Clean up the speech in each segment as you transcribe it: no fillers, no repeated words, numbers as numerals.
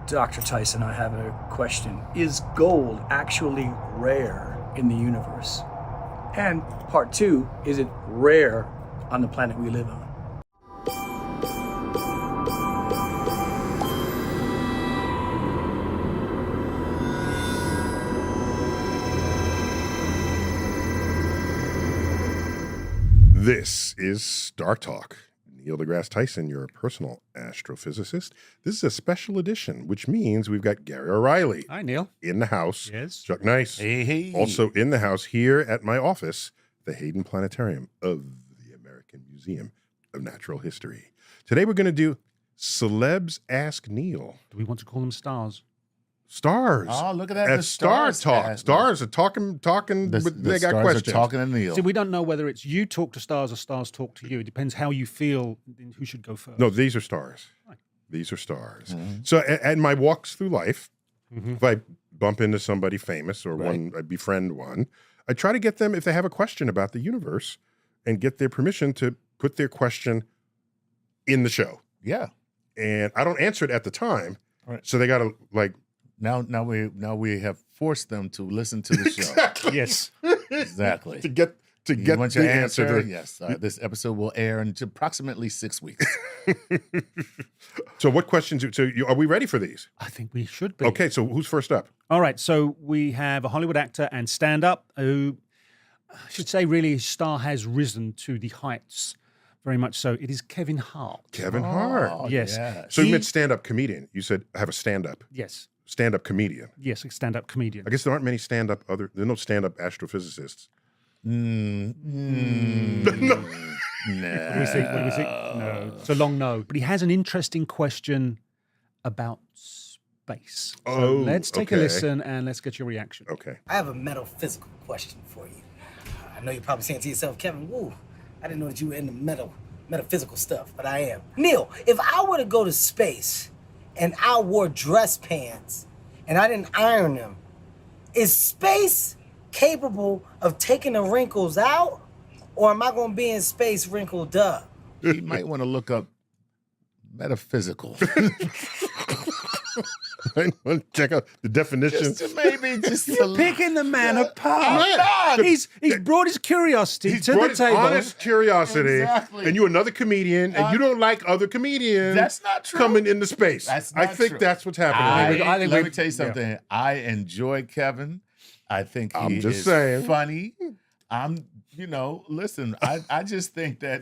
Dr. Tyson, I have a question. Is gold actually rare in the universe? And part two, is it rare on the planet we live on? This is StarTalk. Neil deGrasse Tyson, your personal astrophysicist. This is a special edition, which means we've got Gary O'Reilly. Hi, Neil. In the house. Yes. Chuck Nice. Hey. Also in the house here at my office, the Hayden Planetarium of the American Museum of Natural History. Today we're going to do Celebs Ask Neil. Do we want to call them stars? Stars. Oh, look at that. At The Star Talk. Stars are talking. They got stars questions. are talking to Neil. See, we don't know whether it's you talk to stars or stars talk to you. It depends how you feel who should go first. No, these are stars. Right. These are stars. Mm-hmm. So, and my walks through life, if I bump into somebody famous or I befriend one, I try to get them, if they have a question about the universe, and get their permission to put their question in the show. Yeah. And I don't answer it at the time, Right. so they got to Now we have forced them to listen to the show. exactly Yes. Exactly. to get You want the your answer. Yes. This episode will air in approximately 6 weeks. So what questions? Are we ready for these? I think we should be. Okay. So who's first up? All right. So we have a Hollywood actor and stand-up who, I should say, really his star has risen to the heights. Very much so. It is Kevin Hart. Kevin Hart. Oh, Yes. yes. So you meant stand-up comedian. You said I have a stand-up. Yes. Stand-up comedian. Yes, a stand-up comedian. I guess there aren't many stand-up there are no stand-up astrophysicists. No. What do we think? No. It's a long no. But he has an interesting question about space. So Oh, let's take a okay. listen and let's get your reaction. Okay. I have a metaphysical question for you. I know you're probably saying to yourself, Kevin, woo, I didn't know that you were into metaphysical stuff, but I am. Neil, if I were to go to space and I wore dress pants and I didn't iron them, is space capable of taking the wrinkles out? Or am I going to be in space wrinkled up? You might want to look up metaphysical. I want to check out the definition. You're picking the man apart. Right. He's brought his curiosity He's to brought the his table. honest curiosity, Exactly. and you're another comedian, and you don't like other comedians. That's not true. Coming into space. That's I not think true. that's what's happening. Let me tell you something. I enjoy Kevin. I think I'm he just is saying. funny. Listen, I just think that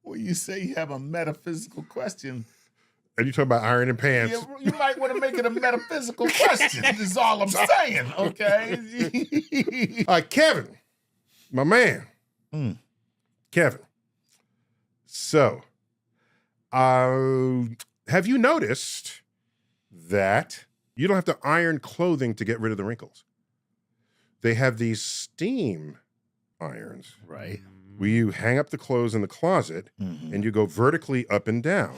when you say you have a metaphysical question, And you talk about ironing pants. you might want to make it a metaphysical question. Is all I'm saying, okay? Kevin, my man. Kevin. So, have you noticed that you don't have to iron clothing to get rid of the wrinkles? They have these steam irons. Right. Where you hang up the clothes in the closet and you go vertically up and down.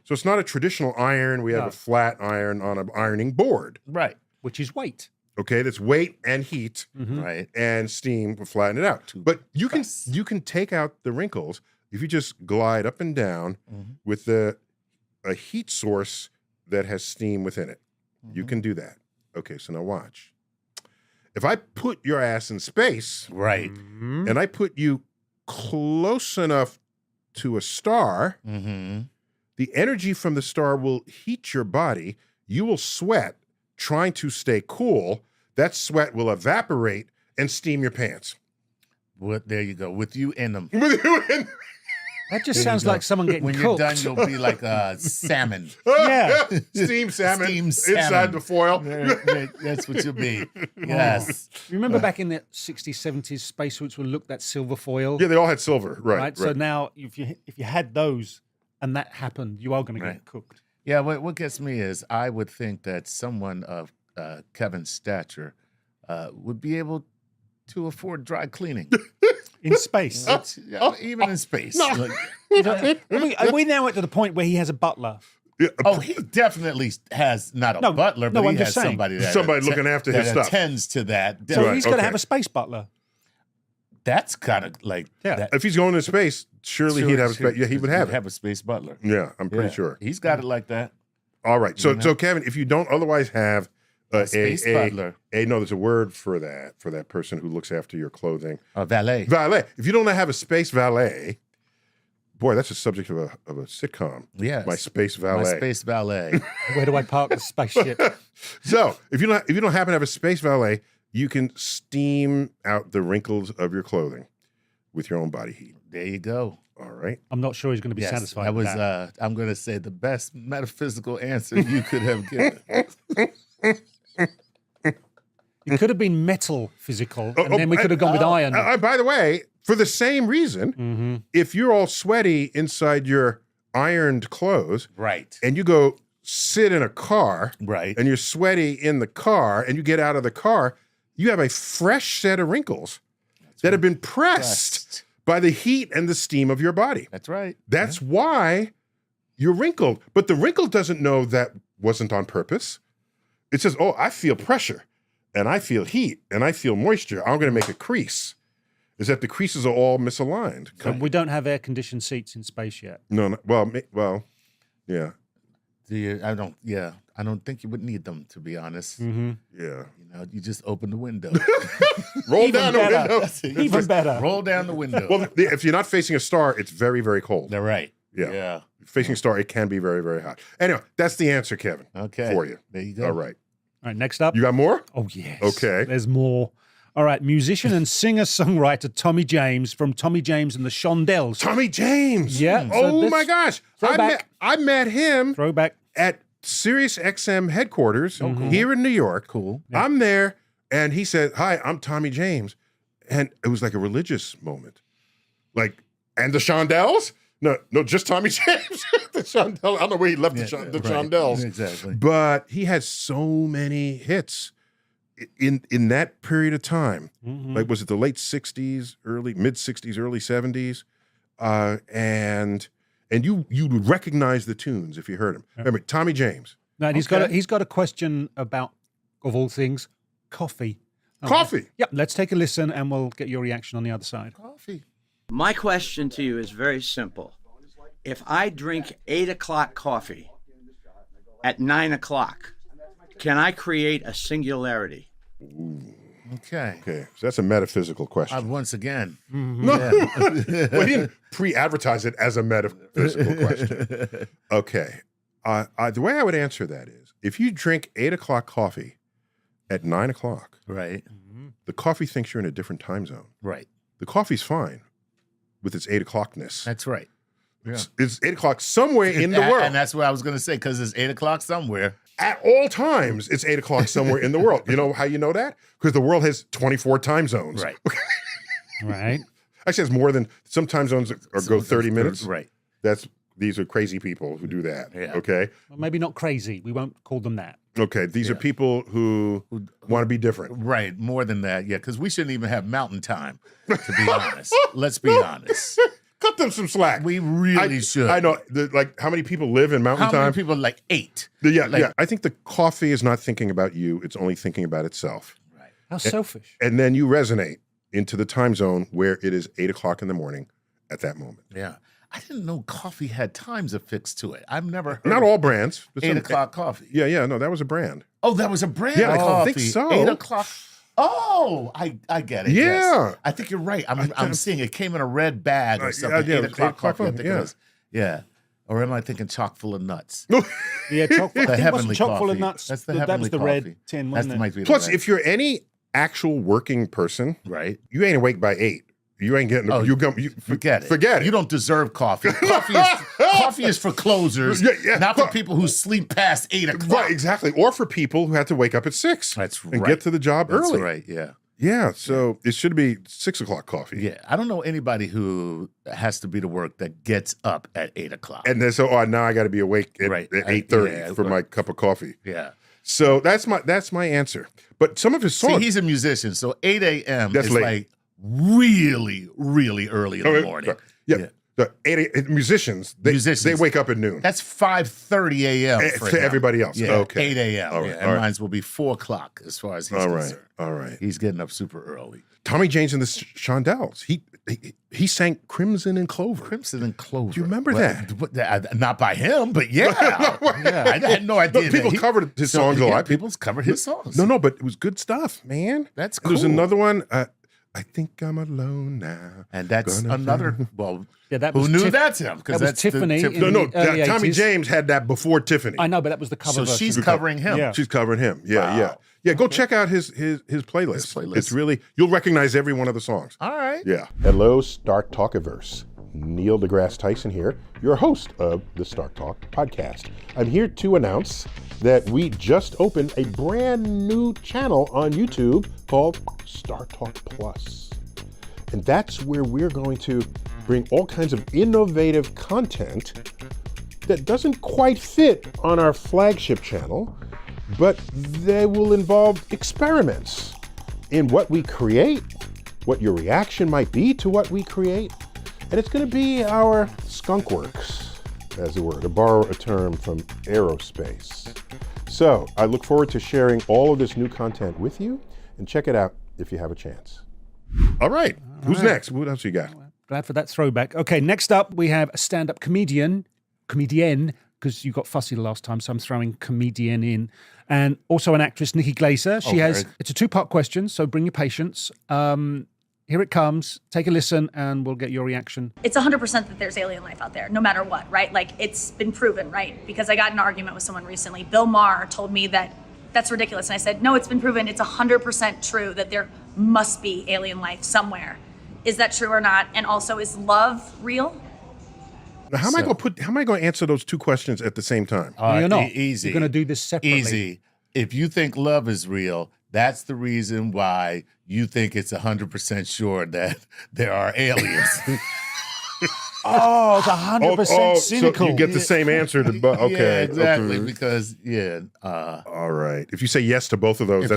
So it's not a traditional iron. We have a flat iron on an ironing board. Right. Which is weight. Okay, that's weight and heat Right. and steam will flatten it out. But you can take out the wrinkles if you just glide up and down with a heat source that has steam within it. You can do that. Okay, so now watch. If I put your ass in space, Right. and I put you close enough to a star, the energy from the star will heat your body. You will sweat trying to stay cool. That sweat will evaporate and steam your pants. Well, there you go. With you in them. That just sounds like someone getting When cooked. you're done, you'll be like a salmon. Yeah. Steam salmon, Steam salmon. inside the foil. That's what you'll be. Yes. You remember back in the 60s, 70s, spacesuits would look that silver foil? Yeah, they all had silver. Right. So now, if you had those and that happened, you are going to Right. get cooked. Yeah, what gets me is I would think that someone of Kevin's stature would be able to afford dry cleaning. In space. Even in space. Like, Are we now at the point where he has a butler? he definitely has not a No, butler, no, but I'm he just has saying. somebody Somebody looking after his that stuff. attends to that. So Right, he's going to okay. have a space butler. That's kind of like that. If he's going to space, surely he'd have a space. Yeah, he would have it. Have a space butler. Yeah, I'm pretty sure. He's got it like that. All right. So Kevin, if you don't otherwise have a space butler, no, there's a word for that person who looks after your clothing. A valet. Valet. If you don't have a space valet, boy, that's a subject of a sitcom. Yes. My space valet. My space valet. Where do I park the spaceship? So if you don't happen to have a space valet, you can steam out the wrinkles of your clothing with your own body heat. There you go. All right. I'm not sure he's going to be satisfied with that. I'm going to say the best metaphysical answer you could have given. It could have been metal physical, and then we could have gone with iron. By the way, for the same reason, if you're all sweaty inside your ironed clothes, Right. and you go sit in a car, Right. and you're sweaty in the car, and you get out of the car, you have a fresh set of wrinkles that have been pressed by the heat and the steam of your body. That's right. That's why you're wrinkled. But the wrinkle doesn't know that wasn't on purpose. It says, oh, I feel pressure, and I feel heat, and I feel moisture. I'm going to make a crease. Is that the creases are all misaligned. So we don't have air-conditioned seats in space yet. No. Well, yeah. I don't think you would need them, to be honest. Mm-hmm. Yeah. You just open the window. Roll down the window. Even better. Roll down the window. Well, if you're not facing a star, it's very, very cold. They're right. Yeah. Facing a star, it can be very, very hot. Anyway, that's the answer, Kevin. Okay. For you. There you go. All right. All right, next up. You got more? Oh, yes. Okay. There's more. All right, musician and singer-songwriter Tommy James from Tommy James and the Shondells. Tommy James. Yeah. Oh, my gosh. I met him Throwback. at Sirius XM headquarters here in New York. Cool. Yeah. I'm there, and he said, "Hi, I'm Tommy James," and it was like a religious moment. Like, and the Shondells? No, just Tommy James. The Shondells. I don't know where he left the Shondells. Exactly. But he had so many hits in that period of time. Mm-hmm. Like, was it the late '60s, mid '60s, early '70s? And you would recognize the tunes if you heard him. Remember, Tommy James. No, and he's got a question about, of all things, coffee. Coffee. Yep, let's take a listen and we'll get your reaction on the other side. Coffee. My question to you is very simple. If I drink 8 o'clock coffee at 9 o'clock, can I create a singularity? Okay. Okay, so that's a metaphysical question. Once again. Well, he didn't pre-advertise it as a metaphysical question. Okay. The way I would answer that is, if you drink 8 o'clock coffee at 9 o'clock, Right. the coffee thinks you're in a different time zone. Right. The coffee's fine with its 8 o'clockness. That's right. Yeah. It's 8 o'clock somewhere in the world. And that's what I was going to say, because it's 8 o'clock somewhere. At all times, it's 8 o'clock somewhere in the world. You know how you know that? Because the world has 24 time zones. Right. Right. Actually, it's more than some time zones go 30 minutes. Right. These are crazy people who do that. Yeah. Okay. Well, maybe not crazy. We won't call them that. Okay. These are people who want to be different. Right. More than that. Yeah. Because we shouldn't even have mountain time, to be honest. Let's be honest. Cut them some slack. We really should. I know. How many people live in mountain How time? many people? Like 8. Yeah. I think the coffee is not thinking about you. It's only thinking about itself. Right. How selfish. And then you resonate into the time zone where it is 8 o'clock in the morning at that moment. Yeah. I didn't know coffee had times affixed to it. I've never heard Not of all brands. But 8 o'clock coffee. Yeah. No, that was a brand. Oh, that was a brand Yeah, of I coffee. think so. 8 o'clock. Oh, I get it. Yeah. Yes. I think you're right. I'm seeing it came in a red bag or something. yeah, 8 o'clock coffee. I coffee, think it was. Yeah. Or am I thinking chock full of nuts? Yeah, chock full, The heavenly chock full of coffee. nuts. That's the that heavenly was the coffee. red tin, wasn't That it? might be the Plus, red. if you're any actual working person, Right. you ain't awake by 8. You ain't getting. Oh, you Forget it. Forget it. You don't deserve coffee. Coffee is for closers, Yeah. not for people who sleep past 8 o'clock. Right, exactly. Or for people who have to wake up at 6. That's and right. get to the job That's early. right. Yeah. Yeah. So it should be 6 o'clock coffee. Yeah. I don't know anybody who has to be to work that gets up at 8 o'clock. And then now I got to be awake at, Right. at 8:30 Yeah, for my cup of coffee. Yeah. So that's my answer. But some of his songs. See, he's a musician, so 8 a.m. That's is late. like really, really early in the morning. Yeah. Musicians, they wake up at noon. That's 5:30 a.m. for to him. everybody else. Yeah, Okay. 8 a.m. All right, yeah, all and right. mine will be 4 o'clock as far as he's All right. concerned. All right. He's getting up super early. Tommy James and the Shondells. He sang Crimson and Clover. Crimson and Clover. Do you remember that? Not by him, but yeah. I had no idea. But people covered his songs a lot. People's covered his songs. No, but it was good stuff, man. That's And there's cool. another one. I think I'm alone now. And that's another. Well, Yeah, that who was knew Tiff- that's him? Because that was that's Tiffany The, in No, the early Tommy 80s. James had that before Tiffany. I know, but that was the cover so version. she's covering him. Yeah. She's covering him. Yeah, Wow. yeah. Go check out his playlist. His playlist. It's really, you'll recognize every one of the songs. All right. Yeah. Hello, StarTalkiverse. Neil deGrasse Tyson here, your host of the StarTalk podcast. I'm here to announce that we just opened a brand new channel on YouTube called StarTalk Plus. And that's where we're going to bring all kinds of innovative content that doesn't quite fit on our flagship channel, but they will involve experiments in what we create, what your reaction might be to what we create, and it's going to be our skunk works, as it were, to borrow a term from aerospace. So I look forward to sharing all of this new content with you, and check it out if you have a chance. All right. Who's next? What else you got? Glad for that throwback. Okay, next up we have a stand-up comedian, because you got fussy the last time, so I'm throwing comedian in, and also an actress, Nikki Glaser. She has, it's a 2-part question, so bring your patience. Here it comes. Take a listen, and we'll get your reaction. It's 100% that there's alien life out there, no matter what, right? Like, it's been proven, right? Because I got in an argument with someone recently. Bill Maher told me that that's ridiculous. And I said, no, it's been proven. It's 100% true that there must be alien life somewhere. Is that true or not? And also, is love real? Now, how am I going to answer those two questions at the same time? You're not. Easy. You're going to do this separately. Easy. If you think love is real, that's the reason why you think it's 100% sure that there are aliens. Oh, it's 100% cynical. So you get the same answer. Okay. Yeah, exactly. Okay. Because, All right. If you say yes to both of those,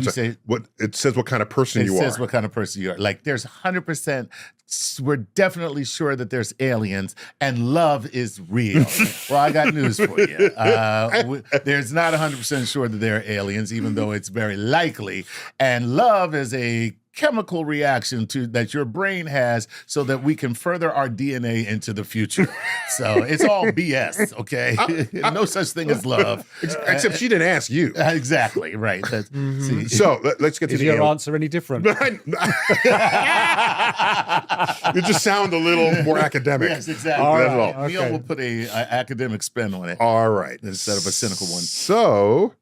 what it says what kind of person you are. It says what kind of person you are. Like, there's 100%, we're definitely sure that there's aliens, and love is real. Well, I got news for you. There's not 100% sure that there are aliens, even though it's very likely. And love is a chemical reaction that your brain has so that we can further our DNA into the future. So it's all BS, okay? No such thing as love. Except she didn't ask you. Exactly, right. See, So let's get to Is the your alien. answer any different? You just sound a little more academic. yes, exactly. All That's right. all. Neil Okay. will put a academic spin on it All right. instead of a cynical one. So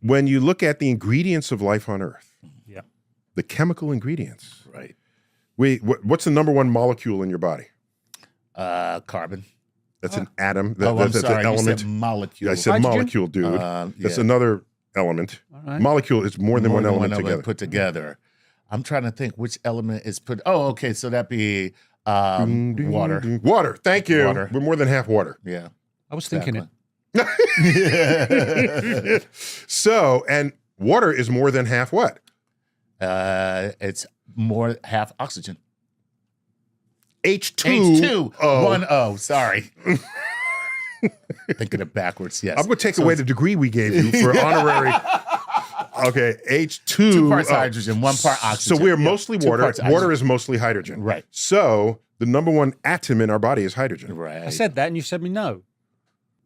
when you look at the ingredients of life on Earth, Yeah. the chemical ingredients, Right. what's the number one molecule in your body? Carbon. That's an atom. I'm That's sorry. an element. You said molecule. I said Hydrogen? molecule, dude. That's yeah. another element. right. Molecule is more than one element together. put together. I'm trying to think which element is put. Oh, okay. So that'd be water. Water. Thank you. Water. We're more than half water. Yeah. I was thinking it. So, and water is more than half what? It's more half oxygen. H2. H2. O. 1O. Sorry. Thinking it backwards. Yes. I'm going to take away the degree we gave you for honorary. Okay, H2. 2 parts hydrogen, 1 part oxygen. So we're Yeah, mostly 2 water. parts Water oxygen. is mostly hydrogen. Right. So the number one atom in our body is hydrogen. Right. I said that, and you said me no.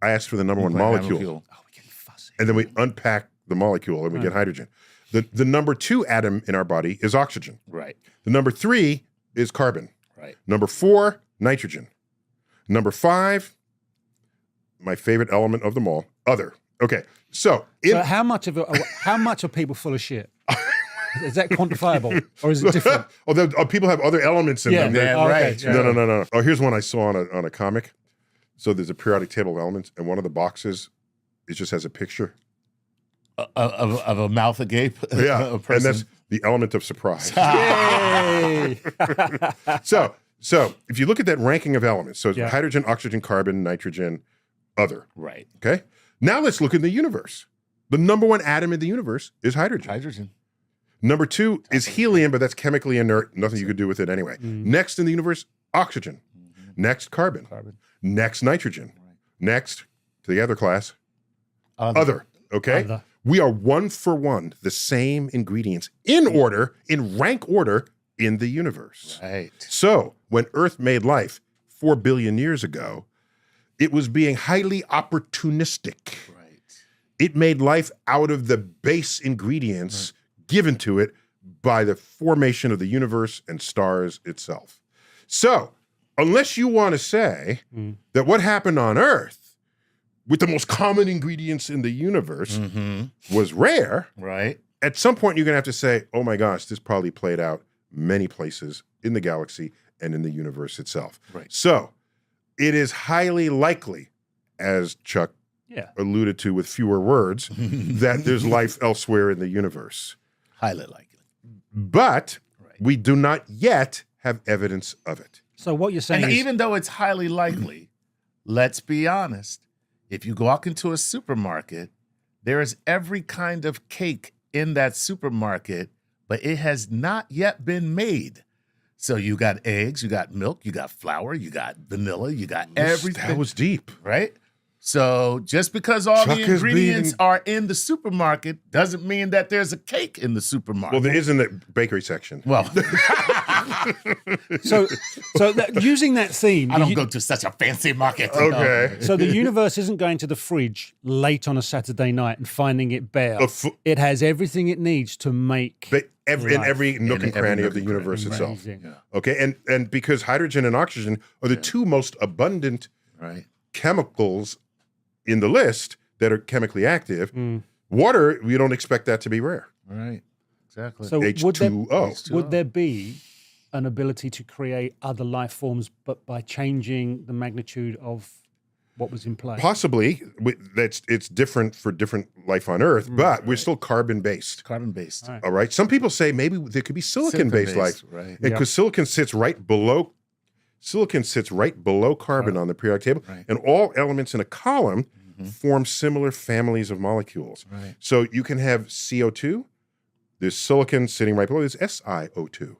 I asked for the number one molecule. Oh, we're getting fussy. And then we unpack the molecule and we get hydrogen. The number 2 atom in our body is oxygen. Right. The number 3 is carbon. Right. Number 4, nitrogen. Number 5, my favorite element of them all, other. Okay, so So how much are people full of shit? Is that quantifiable, or is it different? people have other elements in them. Yeah, right. Okay. No. Oh, here's one I saw on a comic. So there's a periodic table of elements, and one of the boxes, it just has a picture. Of a mouth agape. Yeah, A and person. that's the element of surprise. Yay! So if you look at that ranking of elements, so it's Yeah. hydrogen, oxygen, carbon, nitrogen, other. Right. Okay. Now let's look at the universe. The number one atom in the universe is hydrogen. Hydrogen. Number 2 is helium, but that's chemically inert. Nothing you could do with it anyway. Next in the universe, oxygen. Next, carbon. Next, nitrogen. Next, to the other class, other. Okay? Other. We are one for one, the same ingredients in order, in rank order in the universe. Right. So when Earth made life 4 billion years ago, it was being highly opportunistic. Right. It made life out of the base ingredients given to it by the formation of the universe and stars itself. So unless you want to say that what happened on Earth with the most common ingredients in the universe was rare, Right. at some point you're going to have to say, oh my gosh, this probably played out many places in the galaxy and in the universe itself. Right. So it is highly likely, as Chuck alluded to with fewer words, that there's life elsewhere in the universe. Highly likely. But we do not yet have evidence of it. So what you're saying And is, even though it's highly likely, let's be honest, if you walk into a supermarket, there is every kind of cake in that supermarket, but it has not yet been made. So you got eggs, you got milk, you got flour, you got vanilla, you got everything. That was deep. Right? So just because all Chuck the is ingredients being- are in the supermarket doesn't mean that there's a cake in the supermarket. Well, there is in the bakery section. Well, so using that theme, I don't go to such a fancy market. Okay. so the universe isn't going to the fridge late on a Saturday night and finding it bare. It has everything it needs to make But in life. every nook and every cranny nook of the and universe cranny, itself. Amazing. Okay, and because hydrogen and oxygen are the two most abundant Right. chemicals in the list that are chemically active, water, we don't expect that to be rare. Right. Exactly. So H2O. would there be an ability to create other life forms, but by changing the magnitude of what was in play? Possibly, it's different for different life on Earth, but we're still carbon-based. Carbon-based. All right. All right. Some people say maybe there could be silicon-based life, Right. because silicon sits right below carbon on the periodic table, Right. and all elements in a column form similar families of molecules. Right. So you can have CO2. There's silicon sitting right below. There's SiO2.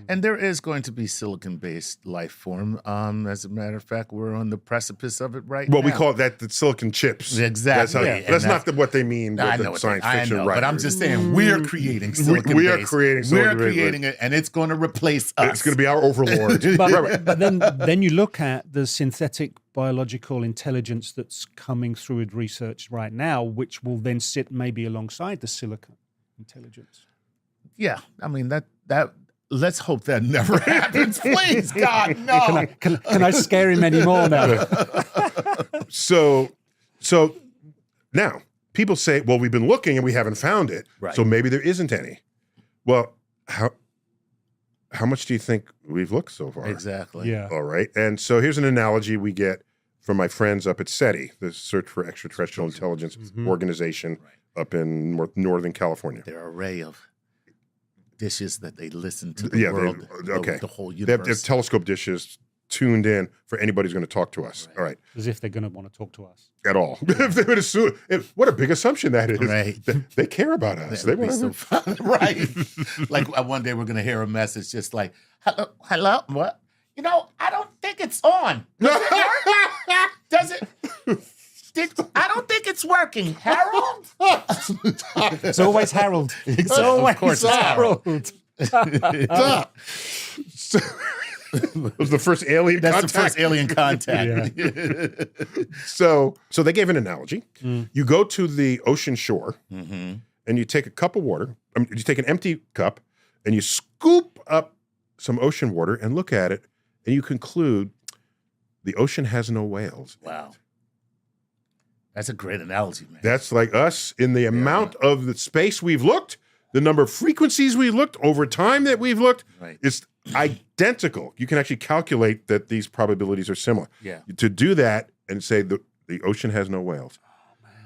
And there is going to be silicon-based life form. As a matter of fact, we're on the precipice of it right Well, now. we call that the silicon chips. Exactly. That's, Yeah, and not what they mean with I the know what science I fiction know, writers. but I'm just saying we're creating silicon. we are creating silicon-based We're creating it, and it's going to replace us. It's going to be our overlord. But then you look at the synthetic biological intelligence that's coming through with research right now, which will then sit maybe alongside the silicon intelligence. Yeah, I mean that. Let's hope that never happens, please, God, no. Can I scare him anymore now? So now people say, well, we've been looking and we haven't found it. Right. So maybe there isn't any. Well, how much do you think we've looked so far? Exactly. Yeah. All right. And so here's an analogy we get from my friends up at SETI, the Search for Extraterrestrial Intelligence organization up in Northern California. Their array of dishes that they listen to the world, the whole They have universe. telescope dishes tuned in for anybody who's going to talk to us. All right. As if they're going to want to talk to us. At all. If they would assume, what a big assumption that is. Right. They care about us. That would be so fun. Right. Like one day we're going to hear a message just like, hello, what? You know, I don't think it's on. Does it work? Does it? I don't think it's working. Harold? It's always Harold. It's always Of course it's Harold. That was the first alien That's contact. the first alien contact. So they gave an analogy. You go to the ocean shore and you take a cup of water. You take an empty cup and you scoop up some ocean water and look at it, and you conclude the ocean has no whales. Wow. That's a great analogy, man. That's like us in the amount of the space we've looked, the number of frequencies we've looked, over time that we've looked. Right. It's identical. You can actually calculate that these probabilities are similar. Yeah. To do that and say the ocean has no whales,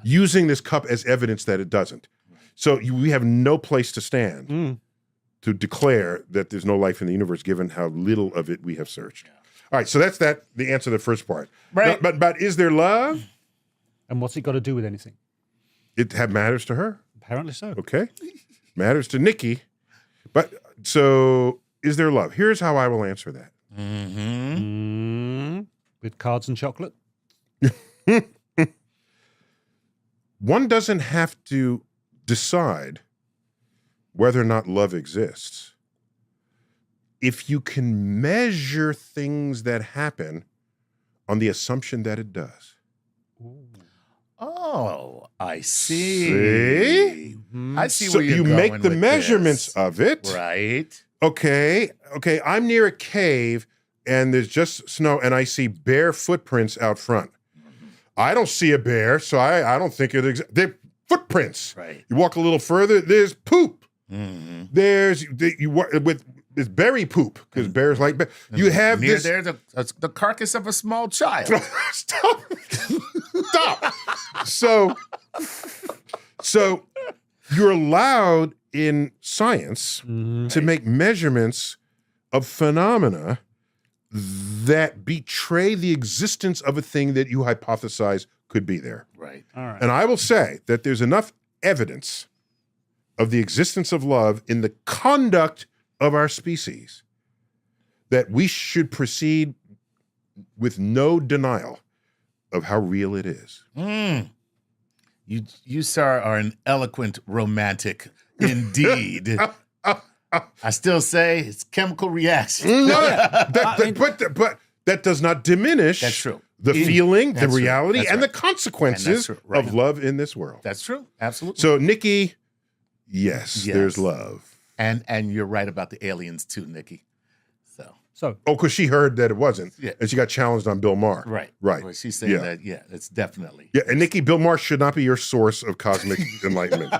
using this cup as evidence that it doesn't. So we have no place to stand to declare that there's no life in the universe, given how little of it we have searched. All right, so that's the answer to the first part. Right. But is there love? And what's it got to do with anything? It matters to her. Apparently so. Okay. Matters to Nikki. But so is there love? Here's how I will answer that. With cards and chocolate? One doesn't have to decide whether or not love exists. If you can measure things that happen on the assumption that it does. Oh, I see. See? I see So where you're you going make the with measurements this. of it. Right. Okay, I'm near a cave and there's just snow and I see bear footprints out front. I don't see a bear, so I don't think it exists. They're footprints. Right. You walk a little further, there's poop. Mm-hmm. There's berry poop because bears like bear. You have Near this. there, the carcass of a small child. Stop. So you're allowed in science to make measurements of phenomena that betray the existence of a thing that you hypothesize could be there. Right. All right. And I will say that there's enough evidence of the existence of love in the conduct of our species that we should proceed with no denial of how real it is. You, sir, are an eloquent romantic indeed. I still say it's chemical reaction. But that does not diminish That's true. the feeling, the That's true. reality, That's and right. the consequences And that's right. of love in this world. That's true. Absolutely. So, Nikki, yes, Yes. there's love. And you're right about the aliens too, Nikki. So, Oh, because she heard that it wasn't, Yeah. and she got challenged on Bill Maher. Right. Right. Well, she's saying Yeah. that, it's definitely. Yeah, and Nikki, Bill Maher should not be your source of cosmic enlightenment.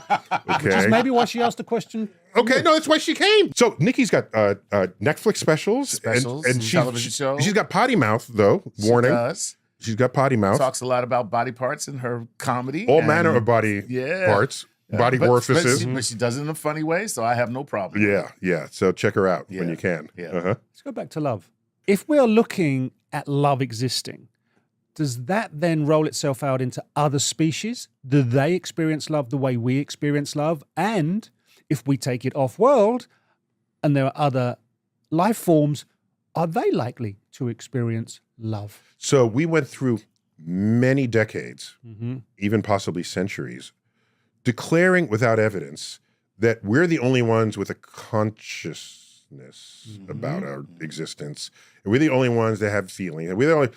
Okay. maybe why she asked the question. Okay, no, that's why she came. So Nikki's got Netflix specials, Specials and and television shows. She's got potty mouth though. Warning, She does. she's got potty mouth. Talks a lot about body parts in her comedy. All and- manner of body Yeah. parts, body but orifices. But she does it in a funny way, so I have no problem. Yeah. So check her out when Yeah. you can. Yeah. Uh-huh. Let's go back to love. If we are looking at love existing, does that then roll itself out into other species? Do they experience love the way we experience love? And if we take it off world and there are other life forms, are they likely to experience love? So we went through many decades, even possibly centuries, declaring without evidence that we're the only ones with a consciousness about our existence, and we're the only ones that have feelings, and we're the only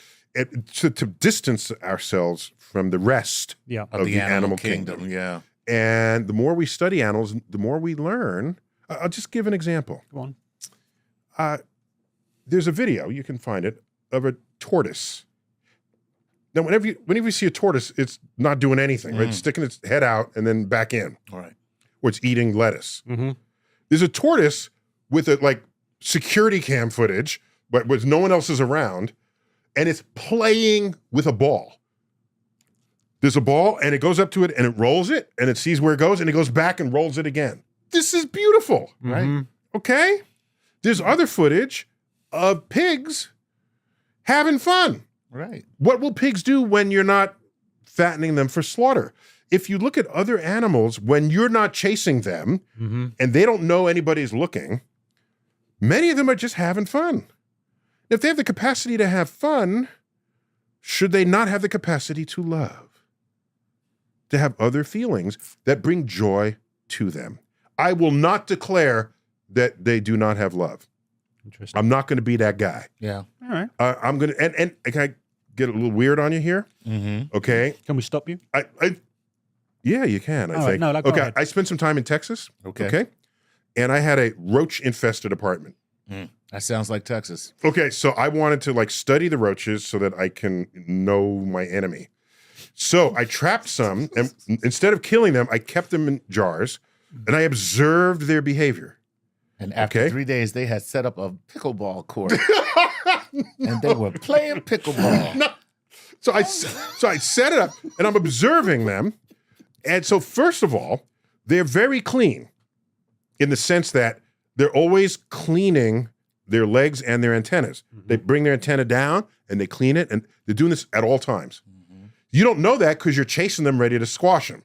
to distance ourselves from the rest of the animal kingdom. Yeah. And the more we study animals, the more we learn. I'll just give an example. Go on. There's a video, you can find it, of a tortoise. Now, whenever you see a tortoise, it's not doing anything, right? It's sticking its head out and then back in. All right. Or it's eating lettuce. There's a tortoise with a security cam footage, but with no one else is around, and it's playing with a ball. There's a ball, and it goes up to it, and it rolls it, and it sees where it goes, and it goes back and rolls it again. This is beautiful, Right. okay? There's other footage of pigs having fun. Right. What will pigs do when you're not fattening them for slaughter? If you look at other animals, when you're not chasing them and they don't know anybody's looking, many of them are just having fun. If they have the capacity to have fun, should they not have the capacity to love? To have other feelings that bring joy to them? I will not declare that they do not have love. Interesting. I'm not going to be that guy. Yeah. All right. I'm going to, and can I get a little weird on you here? Mm-hmm. Okay. Can we stop you? Yeah, you can, I All right, think. no, go okay, ahead. I spent some time in Texas. Okay. And I had a roach-infested apartment. That sounds like Texas. Okay, so I wanted to study the roaches so that I can know my enemy. So I trapped some, and instead of killing them, I kept them in jars, and I observed their behavior. And after Okay. 3 days, they had set up a pickleball court. And they were playing pickleball. No. So I set it up, and I'm observing them. And so first of all, they're very clean in the sense that they're always cleaning their legs and their antennas. They bring their antenna down and they clean it, and they're doing this at all times. You don't know that because you're chasing them ready to squash them.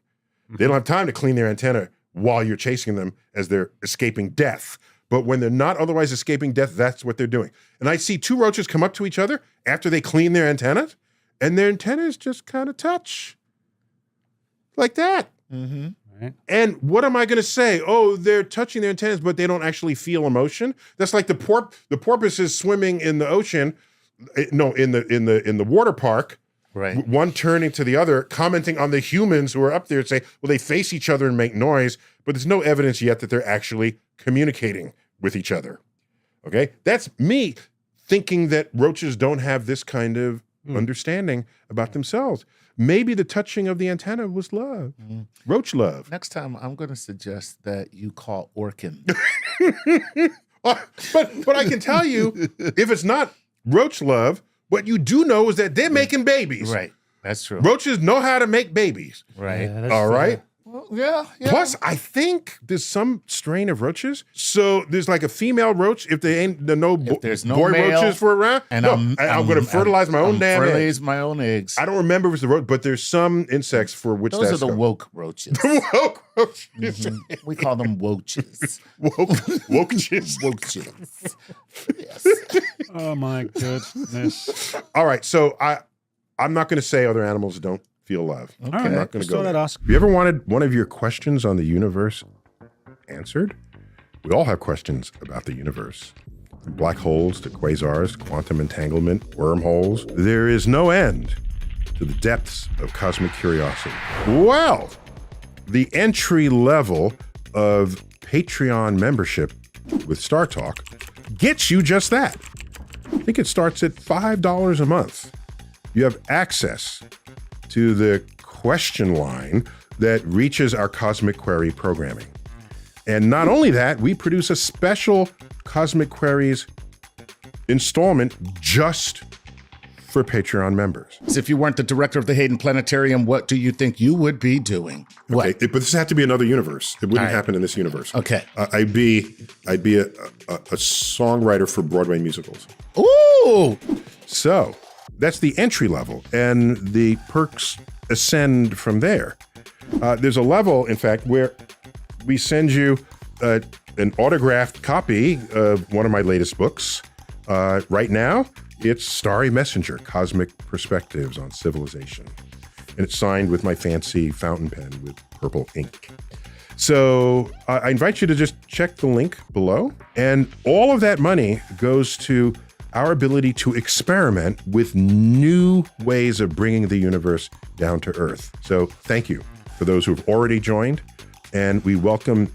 They don't have time to clean their antenna while you're chasing them as they're escaping death. But when they're not otherwise escaping death, that's what they're doing. And I see two roaches come up to each other after they clean their antennas, and their antennas just kind of touch. Like that. Mm-hmm. Right. And what am I going to say? Oh, they're touching their antennas, but they don't actually feel emotion. That's like the porpoise is swimming in the ocean, in the water park. Right. One turning to the other, commenting on the humans who are up there and say, well, they face each other and make noise, but there's no evidence yet that they're actually communicating with each other. Okay? That's me thinking that roaches don't have this kind of understanding about themselves. Maybe the touching of the antenna was love. Roach love. Next time, I'm going to suggest that you call Orkin. But I can tell you, if it's not roach love, what you do know is that they're making babies. Right. That's true. Roaches know how to make babies. Right. Yeah, that's All right? fair. Well, yeah. Plus, I think there's some strain of roaches. So there's like a female roach. If there ain't there's no boy male, roaches for around, and I'm going to fertilize my own damn eggs. Fertilize my own eggs. I don't remember if it's the roach, but there's some insects for which Those that's are the woke roaches. woke roaches. We call them woaches. Woaches. Woaches. Yes. Oh my goodness. All right, so I'm not going to say other animals don't feel love. All I'm right, not going to just go thought there. I'd ask. Have you ever wanted one of your questions on the universe answered? We all have questions about the universe. From black holes to quasars, quantum entanglement, wormholes. There is no end to the depths of cosmic curiosity. Well, the entry level of Patreon membership with StarTalk gets you just that. I think it starts at $5 a month. You have access to the question line that reaches our Cosmic Query programming. And not only that, we produce a special Cosmic Queries installment just for Patreon members. If you weren't the director of the Hayden Planetarium, what do you think you would be doing? What? Okay, but this had to be another universe. It wouldn't All right. happen in this universe. Okay. I'd be a songwriter for Broadway musicals. Ooh! So that's the entry level, and the perks ascend from there. There's a level, in fact, where we send you an autographed copy of one of my latest books. Right now, it's Starry Messenger, Cosmic Perspectives on Civilization. And it's signed with my fancy fountain pen with purple ink. So I invite you to just check the link below. And all of that money goes to our ability to experiment with new ways of bringing the universe down to Earth. So thank you for those who have already joined. And we welcome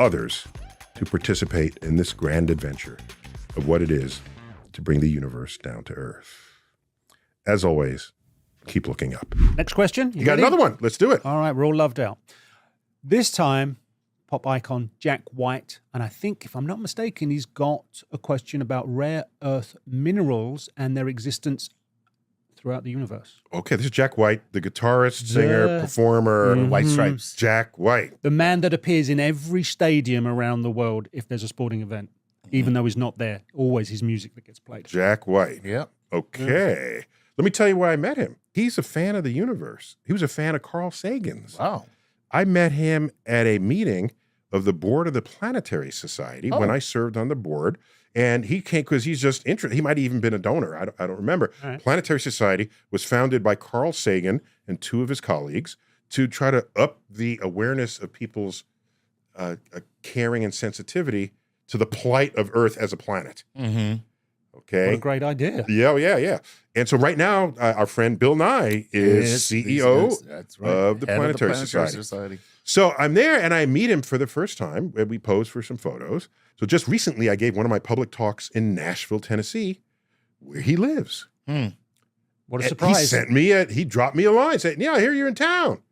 others to participate in this grand adventure of what it is to bring the universe down to Earth. As always, keep looking up. Next question. You got ready? another one. Let's do it. All right, we're all loved out. This time, pop icon Jack White, and I think, if I'm not mistaken, he's got a question about rare earth minerals and their existence throughout the universe. Okay, this is Jack White, the guitarist, singer, performer. White Stripes. Jack White. The man that appears in every stadium around the world if there's a sporting event, even though he's not there. Always his music that gets played. Jack White. Yep. Okay. Let me tell you where I met him. He's a fan of the universe. He was a fan of Carl Sagan's. Wow. I met him at a meeting of the board of the Planetary Society when I served on the board. And he came because he's just interested. He might have even been a donor. I don't remember. Right. Planetary Society was founded by Carl Sagan and two of his colleagues to try to up the awareness of people's caring and sensitivity to the plight of Earth as a planet. Mm-hmm. Okay. What a great idea. Yeah. And so right now, our friend Bill Nye is CEO That's right. of the Head Planetary Society. Society. So I'm there and I meet him for the first time. We posed for some photos. So just recently, I gave one of my public talks in Nashville, Tennessee, where he lives. What a And surprise. he dropped me a line saying, yeah, I hear you're in town.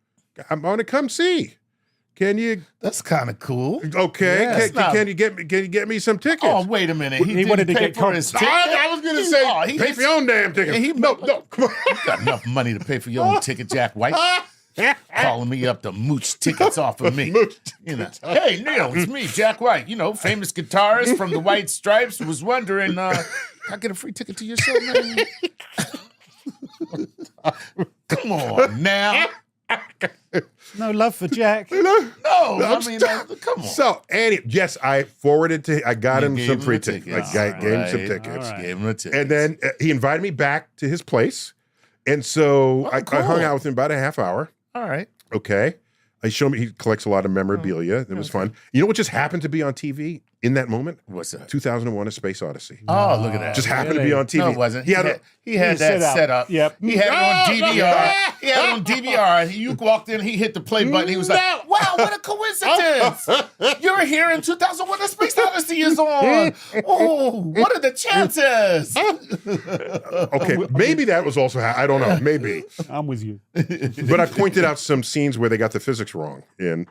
I'm going to come see. Can you? That's kind of cool. Okay. Yeah, Can you get me some tickets? Oh, wait a minute. He wanted to pay get for his ticket. I was going to say, pay for your own damn ticket. No, come on. You got enough money to pay for your own ticket, Jack White. Calling me up to mooch tickets off of me. You know, hey Neil, it's me, Jack White. You know, famous guitarist from the White Stripes. Was wondering, can I get a free ticket to your show, man? Come on now. No love for Jack. No, I mean, come on. So, yes, I got him some free tickets. tickets. I gave him some Right. tickets. All right. Gave him a ticket. And then he invited me back to his place. And so I cool. hung out with him about a half hour. all right. Okay. He showed me, he collects a lot of memorabilia. It was fun. You know what just happened to be on TV in that moment? What's that? 2001: A Space Odyssey. Oh, look at that. Just happened to really? be on TV. No, it wasn't. He had He had that set set up. up. Yep. He had it on DVR. He had it on DVR. And you walked in, he hit the play button. He was like, wow, what a coincidence. You're here in 2001: A Space Odyssey is on. Oh, what are the chances? Okay, maybe that was also, I don't know, maybe. I'm with you. But I pointed out some scenes where they got the physics wrong in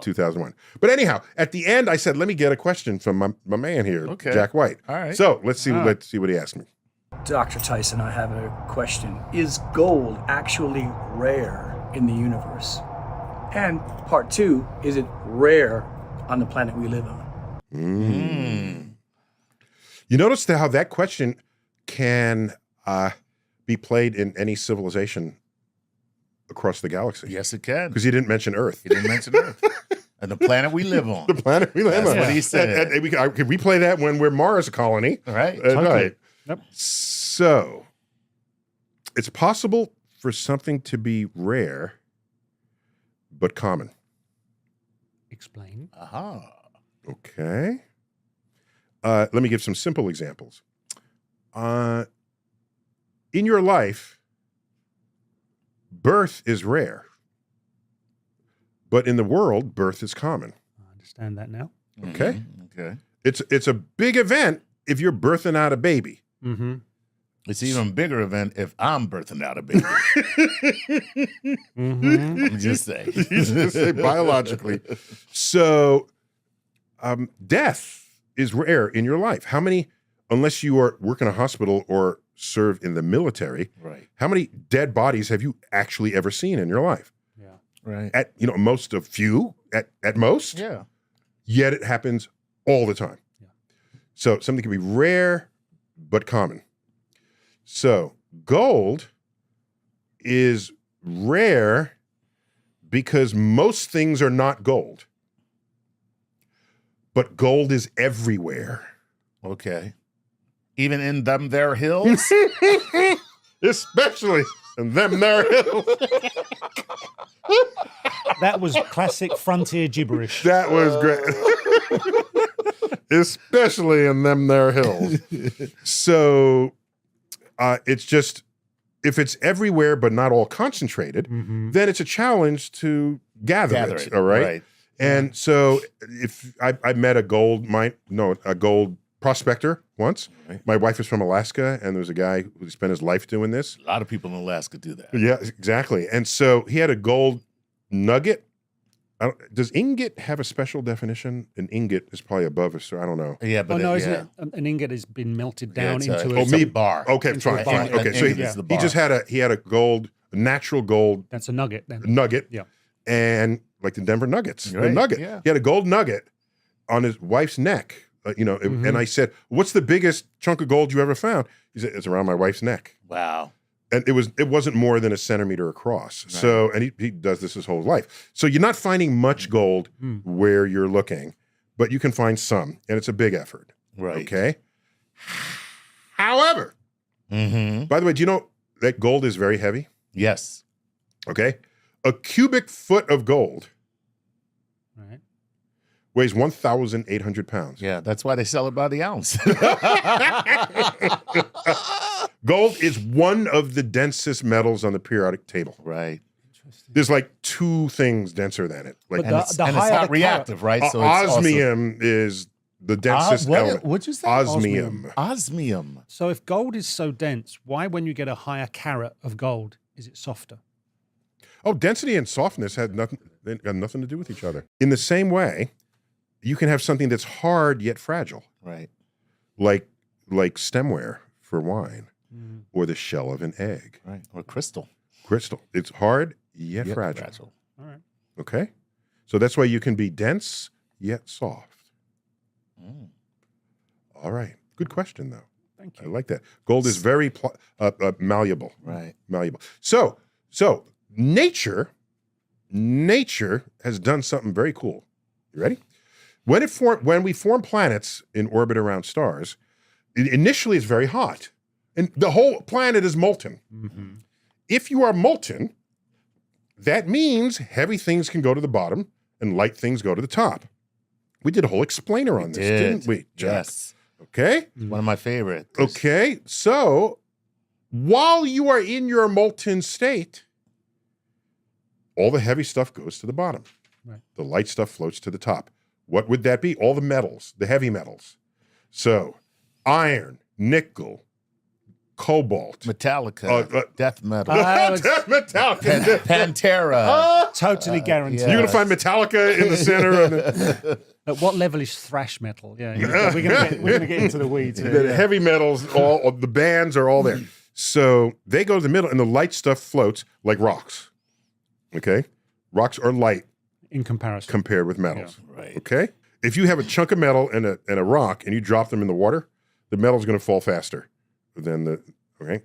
2001. But anyhow, at the end, I said, let me get a question from my man here, Okay. Jack White. All right. So let's see what he asked me. Dr. Tyson, I have a question. Is gold actually rare in the universe? And part two, is it rare on the planet we live on? You notice how that question can be played in any civilization across the galaxy. Yes, it can. Because he didn't mention Earth. He didn't mention Earth. And the planet we live on. The planet we live That's on. what he said. And we can replay that when we're Mars colony. Right. Right. Yep. So, it's possible for something to be rare, but common. Explain. Aha. Okay. Let me give some simple examples. In your life, birth is rare, but in the world, birth is common. I understand that now. Okay. Okay. It's a big event if you're birthing out a baby. Mm-hmm. It's an even bigger event if I'm birthing out a baby. Mm-hmm. I'm just saying. You just say biologically. So, death is rare in your life. How many, unless you work in a hospital or serve in the military, Right. how many dead bodies have you actually ever seen in your life? Yeah. Right. At most a few at most. Yeah. Yet it happens all the time. Yeah. So something can be rare but common. So gold is rare because most things are not gold. But gold is everywhere. Okay. Even in them there hills? Especially in them there hills. That was classic frontier gibberish. That was great. Especially in them there hills. So it's just, if it's everywhere but not all concentrated, then it's a challenge to gather it. All right. Right. And so if I met a gold prospector once. Right. My wife is from Alaska, and there was a guy who spent his life doing this. A lot of people in Alaska do that. Yeah, exactly. And so he had a gold nugget. Does ingot have a special definition? An ingot is probably above us, so I don't know. Yeah, but Oh no, yeah. isn't it? An ingot has been melted Yeah, down it's into a, a. it's a bar. Okay, Into fine, a fine. bar. Okay, An so ingot is the he bar. just had a natural gold That's a nugget then. nugget. Yeah. And like the Denver Nuggets, a Right, nugget. yeah. He had a gold nugget on his wife's neck. And I said, "What's the biggest chunk of gold you ever found?" He said, "It's around my wife's neck." Wow. And it wasn't more than a centimeter across. Right. So, and he does this his whole life. So you're not finding much gold where you're looking, but you can find some, and it's a big effort. Right. Okay. However, by the way, do you know that gold is very heavy? Yes. Okay. A cubic foot of gold Right. weighs 1,800 pounds. Yeah, that's why they sell it by the ounce. Gold is one of the densest metals on the periodic table. Right. There's like two things denser than it. Like But And it's higher not the reactive, right? So it's osmium is the densest element. What'd you say? Osmium. Osmium. So if gold is so dense, why, when you get a higher carat of gold, is it softer? Oh, density and softness had nothing. They got nothing to do with each other. In the same way, you can have something that's hard yet fragile, Right. like stemware for wine, or the shell of an egg. Right. Or crystal. Crystal. It's hard yet Yet fragile. All right. Okay, so that's why you can be dense yet soft. All right, good question though. Thank I you. like that. Gold is very malleable. Right. Malleable. So nature nature has done something very cool. You ready? When we form planets in orbit around stars, initially it's very hot. And the whole planet is molten. Mm-hmm. If you are molten, that means heavy things can go to the bottom and light things go to the top. We did a whole explainer on this, didn't we, Jack? Yes. Okay? One of my favorites. Okay, so while you are in your molten state, all the heavy stuff goes to the bottom. Right. The light stuff floats to the top. What would that be? All the metals, the heavy metals. So iron, nickel, cobalt. Metallica, death metal. Death Metallica. Pantera. Totally guaranteed. You're going to find Metallica in the center of the... At what level is thrash metal? Yeah, we're going to get into the weeds here. The heavy metals, all the bands are all there. So they go to the middle, and the light stuff floats like rocks. Okay? Rocks are light in comparison compared with metals. Yeah, right. Okay? If you have a chunk of metal and a rock, and you drop them in the water, the metal's going to fall faster than the, okay?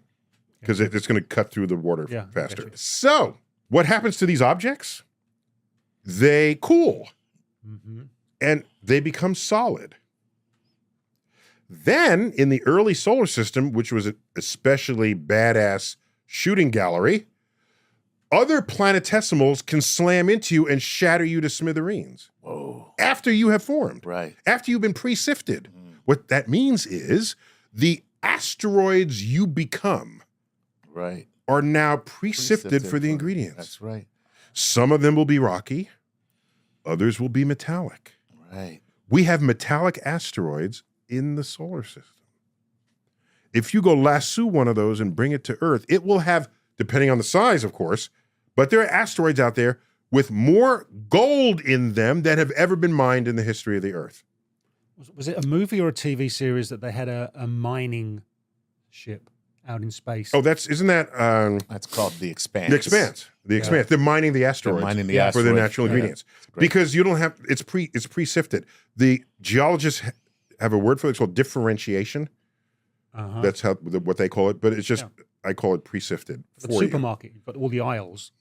Because it's going to cut through the water faster. So what happens to these objects? They cool. Mm-hmm. And they become solid. Then, in the early solar system, which was an especially badass shooting gallery, other planetesimals can slam into you and shatter you to smithereens. Whoa. After you have formed. Right. After you've been pre-sifted. What that means is the asteroids you become are now pre-sifted for the ingredients. That's right. Some of them will be rocky. Others will be metallic. Right. We have metallic asteroids in the solar system. If you go lasso one of those and bring it to Earth, it will have, depending on the size, of course, but there are asteroids out there with more gold in them than have ever been mined in the history of the Earth. Was it a movie or a TV series that they had a mining ship out in space? Oh, isn't that... that's called The Expanse. The Expanse. The Expanse. They're mining the asteroids for the natural ingredients. Because you don't have... It's pre-sifted. The geologists have a word for it. It's called differentiation. Uh-huh. That's what they call it. But it's just... I call it pre-sifted. The supermarket. You've got all the aisles.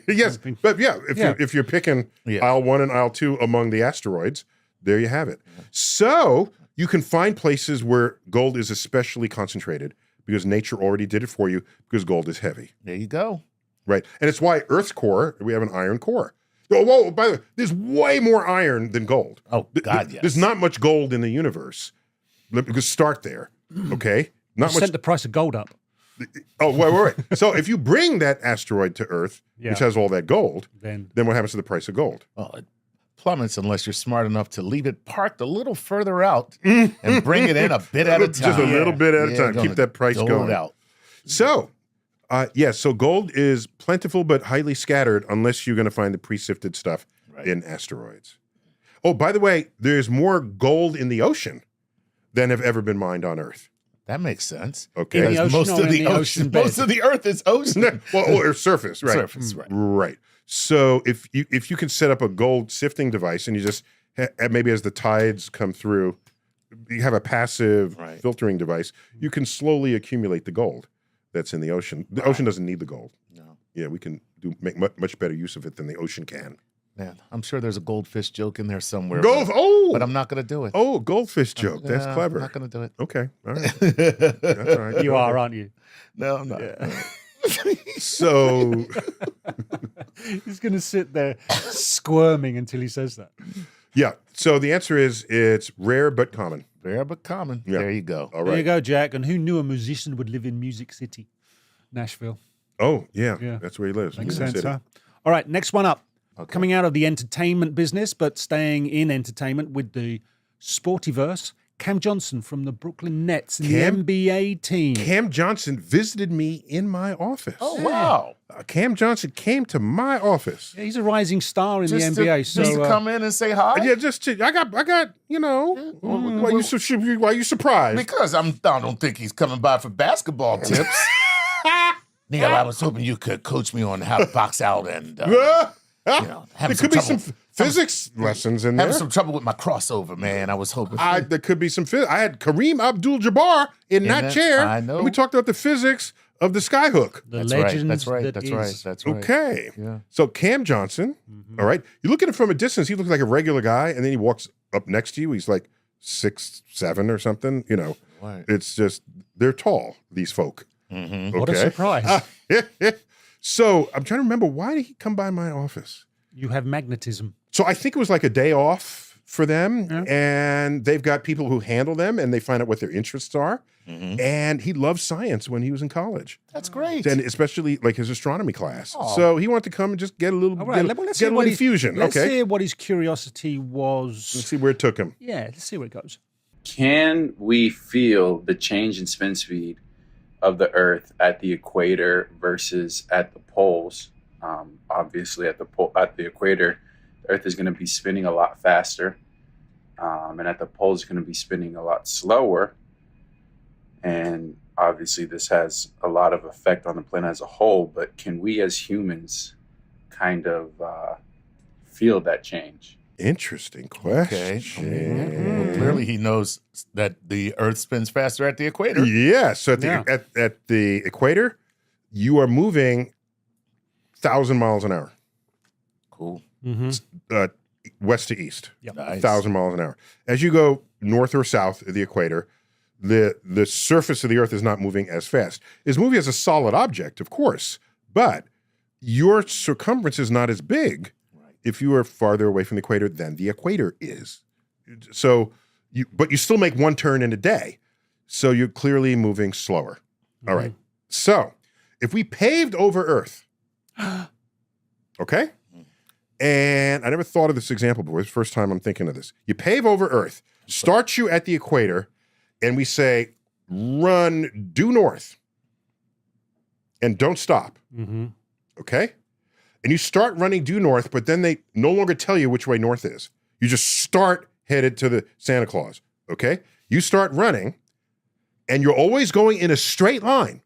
Yes. But if you're picking aisle 1 and aisle 2 among the asteroids, there you have it. So you can find places where gold is especially concentrated because nature already did it for you because gold is heavy. There you go. Right. And it's why Earth's core, we have an iron core. Oh, whoa, by the way, there's way more iron than gold. Oh, God, yes. There's not much gold in the universe. Because start there, okay? Not much. Sent the price of gold up. Oh, wait. So if you bring that asteroid to Earth, which has all that gold, then what happens to the price of gold? Well, it plummets unless you're smart enough to leave it parked a little further out and bring it in a bit at a time. Just a little bit at a time. Keep that price going. Out. So, so gold is plentiful but highly scattered unless you're going to find the pre-sifted stuff in asteroids. Oh, by the way, there's more gold in the ocean than have ever been mined on Earth. That makes sense. Okay. Most of the ocean, most of the Earth is ocean. or surface, right? Surface, right. Right. So if you can set up a gold sifting device and you just maybe as the tides come through, you have a passive filtering device, you can slowly accumulate the gold that's in the ocean. The ocean doesn't need the gold. No. Yeah, we can make much better use of it than the ocean can. Man, I'm sure there's a goldfish joke in there somewhere. But I'm not going to do it. Oh, goldfish joke. That's clever. I'm not going to do it. Okay. All right. That's all right. You are, aren't you? No, I'm not. Yeah. So he's going to sit there squirming until he says that. Yeah. So the answer is it's rare but common. Rare but common. Yeah. There you go. All right. There you go, Jack. And who knew a musician would live in Music City, Nashville? Oh, yeah. That's where he lives. Makes sense, huh? All right, next one up. Okay. Coming out of the entertainment business, but staying in entertainment with the Sportiverse, Cam Johnson from the Brooklyn Nets in the NBA team. Cam Johnson visited me in my office. Oh, wow. Cam Johnson came to my office. Yeah, he's a rising star in the NBA. Just to come in and say hi? Yeah, I got, why you surprised? Because I don't think he's coming by for basketball tips. Neil, I was hoping you could coach me on how to box out and... there could be some physics lessons in there. Having some trouble with my crossover, man. I was hoping. There could be some physics. I had Kareem Abdul-Jabbar in that chair. I know. And we talked about the physics of the skyhook. The That's legend right. that That's right. is. That's right. Okay. Yeah. So Cam Johnson, all right, you look at him from a distance, he looks like a regular guy, and then he walks up next to you. He's like 6'7" or something. You know, Right. it's just, they're tall, these folk. Mm-hmm. What a surprise. So I'm trying to remember, why did he come by my office? You have magnetism. So I think it was like a day off for them, Yeah. and they've got people who handle them, and they find out what their interests are. Mm-hmm. And he loved science when he was in college, That's great. and especially like his astronomy class. So he wanted to come and just get a little, All right, get, let's get hear a what little his- infusion. Let's Okay, hear what his curiosity let's was. see where it took him. Yeah, let's see where it goes. Can we feel the change in spin speed of the Earth at the equator versus at the poles? Obviously, at the equator, the Earth is going to be spinning a lot faster, and at the poles, it's going to be spinning a lot slower. And obviously, this has a lot of effect on the planet as a whole. But can we, as humans, kind of feel that change? Interesting Okay. question. Well, clearly, he knows that the Earth spins faster at the equator. Yeah. So at the Yeah. at the equator, you are moving 1,000 miles an hour, Cool. west to east. Yep. Nice. 1,000 miles an hour. As you go north or south of the equator, the surface of the Earth is not moving as fast. It's moving as a solid object, of course, but your circumference is not as big if you are farther away from the equator than the equator is. So, but you still make one turn in a day, so you're clearly moving slower. All right. So, if we paved over Earth, okay? And I never thought of this example before. It's the first time I'm thinking of this. You pave over Earth, start you at the equator, and we say, run due north and don't stop. Okay? And you start running due north, but then they no longer tell you which way north is. You just start headed to the Santa Claus. Okay? You start running, and you're always going in a straight line.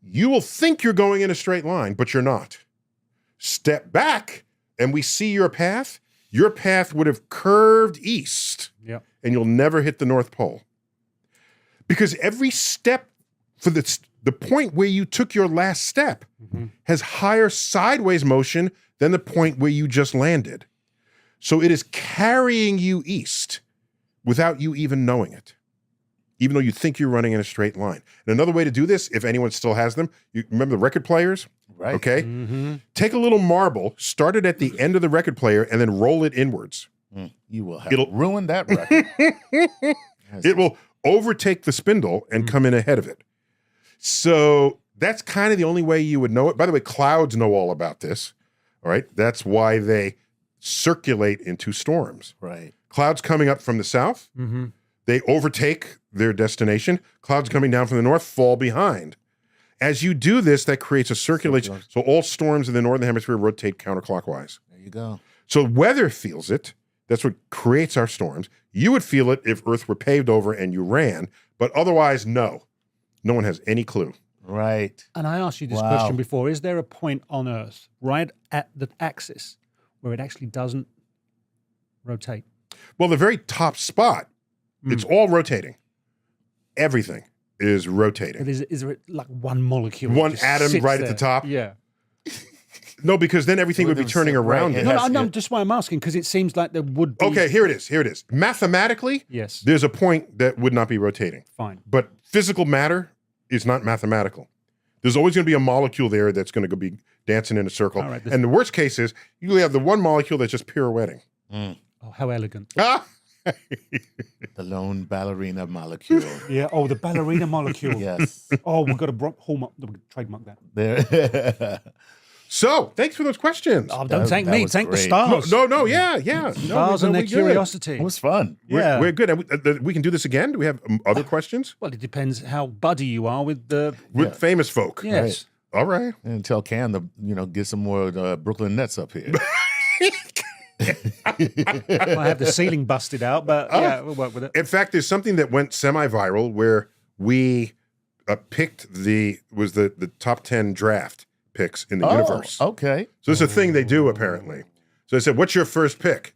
You will think you're going in a straight line, but you're not. Step back, and we see your path. Your path would have curved east, Yep. and you'll never hit the North Pole. Because every step for the point where you took your last step has higher sideways motion than the point where you just landed. So it is carrying you east without you even knowing it, even though you think you're running in a straight line. And another way to do this, if anyone still has them, you remember the record players? Right. Okay? Take a little marble, start it at the end of the record player, and then roll it inwards. You will have It'll- ruined that record. It will overtake the spindle and come in ahead of it. So that's kind of the only way you would know it. By the way, clouds know all about this. All right. That's why they circulate into storms. Right. Clouds coming up from the south, they overtake their destination. Clouds coming down from the north fall behind. As you do this, that creates a circulation. So all storms in the northern hemisphere rotate counterclockwise. There you go. So weather feels it. That's what creates our storms. You would feel it if Earth were paved over and you ran, but otherwise, no. No one has any clue. Right. And I asked you this Wow. question before. Is there a point on Earth, right at the axis, where it actually doesn't rotate? Well, the very top spot, it's all rotating. Everything is rotating. Is there like one molecule? that One just atom sits right at there? the top? Yeah. No, because then everything would be turning around. Right. it. No, just why I'm asking, because it seems like there would be. Okay, here it is. Here it is. Mathematically, Yes. there's a point that would not be rotating. Fine. But physical matter is not mathematical. There's always going to be a molecule there that's going to be dancing in a circle. All right, And the worst case is you have the one molecule that's just pirouetting. Oh, how elegant. Ah! The lone ballerina molecule. Yeah. Oh, the ballerina molecule. Yes. Oh, we've got to hallmark, trademark that. There. So, thanks for those questions. Oh, That- don't thank that me. was Thank the great. stars. No, yeah. No, Stars and their we're good. curiosity. It was fun. Yeah. We're good. And we can do this again. Do we have other questions? Well, it depends how buddy you are with the. With famous folk. Yes. All right. And tell Cam to, get some more Brooklyn Nets up here. I have the ceiling busted out, but yeah, we'll work with it. In fact, there's something that went semi-viral where we picked the top 10 draft picks in the universe. Okay. So it's a thing they do apparently. So they said, "What's your first pick?"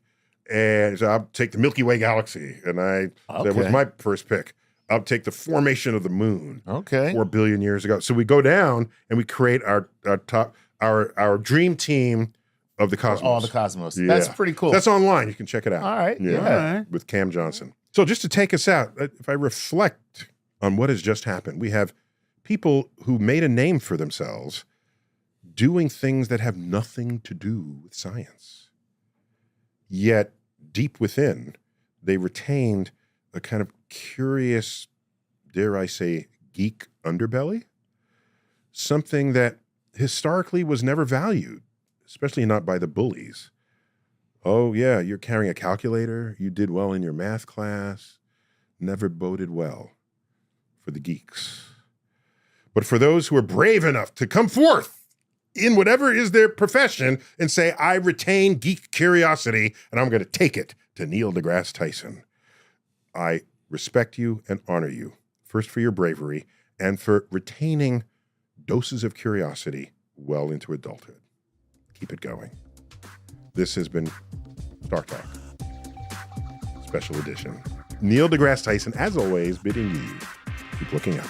And he said, "I'll take the Milky Way galaxy." And I said, "What's Okay. my first pick?" I'll take the formation of the moon. Okay. 4 billion years ago. So we go down and we create our dream team of the cosmos. All the cosmos. Yeah. That's pretty cool. That's online. You can check it out. All right. Yeah. Yeah. All right. With Cam Johnson. So just to take us out, if I reflect on what has just happened, we have people who made a name for themselves doing things that have nothing to do with science. Yet deep within, they retained a kind of curious, dare I say, geek underbelly, something that historically was never valued, especially not by the bullies. Oh, yeah, you're carrying a calculator. You did well in your math class. Never boded well for the geeks. But for those who are brave enough to come forth in whatever is their profession and say, I retain geek curiosity and I'm going to take it to Neil deGrasse Tyson, I respect you and honor you, first for your bravery and for retaining doses of curiosity well into adulthood. Keep it going. This has been StarTalk, special edition. Neil deGrasse Tyson, as always, bidding you keep looking up.